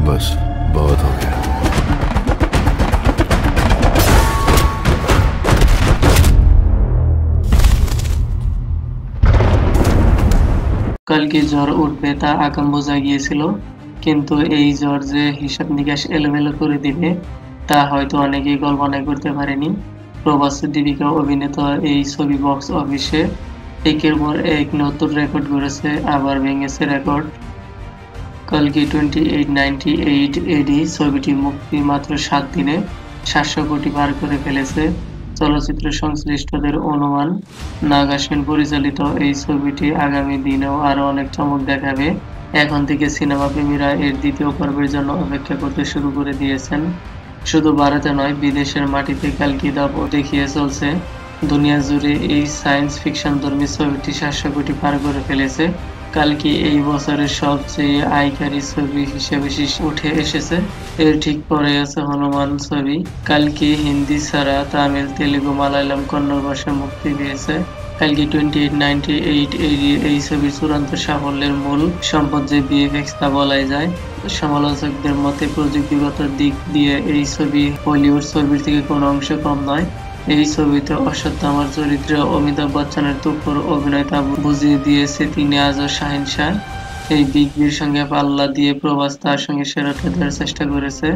बस बहुत हो गया। কালকে ঝড় উঠবে তা আগাম বোঝা গিয়েছিল, কিন্তু এই ঝড় যে হিসাব নিকাশ এলোমেলো করে দিবে তা হয়তো অনেকেই কল্পনা করতে পারেনি। প্রবাসী দীপিকা অভিনীত এই ছবি বক্স অফিসে একের পর এক নতুন রেকর্ড গড়েছে, আবার ভেঙেছে রেকর্ড। কালকি 2898 এডি ছবিটি মুক্তি মাত্র 7 দিনে 700 কোটি পার করে ফেলেছে। চলচ্চিত্র সংশ্লিষ্টদের অনুমান, নাগা সেন পরিচালিত এই ছবিটি আগামী দিনেও আরো অনেক চমক দেখাবে। এখন থেকে সিনেমা প্রেমীরা এর দ্বিতীয় পর্বের জন্য অপেক্ষা করতে শুরু করে দিয়েছেন। শুধু ভারতে নয়, বিদেশের মাটিতে কালকি ধাপ দেখিয়ে চলছে। দুনিয়া জুড়ে এই সায়েন্স ফিকশনধর্মী ছবিটি 700 কোটি পার করে ফেলেছে। কালকি এই বছরের সবচেয়ে আয়কারী ছবি হিসেবে শীর্ষে উঠে এসেছে। এর ঠিক পরে আছে হনুমান ছবি। কালকি হিন্দি ছাড়া তামিল, তেলুগু, মালায়ালাম, কন্নড় ভাষায় মুক্তি পেয়েছে। কালকি 2898 এই ছবির চূড়ান্ত সাফল্যের মূল সম্পদ যে ভিএফএক্স তা বলাই যায়। সমালোচকদের মতে প্রযুক্তিগত দিক দিয়ে এই ছবি হলিউড ছবির থেকে কোনো অংশে কম নয়। এই ছবিতে অশ্বত্থামার চরিত্রে অমিতাভ বচ্চনের তুখোড় অভিনয় তা বুঝিয়ে দিয়েছে তিনি আজও শাহেনশাহ। এই বিগ বির সঙ্গে পাল্লা দিয়ে প্রভাস তার সঙ্গে সেরাটা দেওয়ার চেষ্টা করেছে।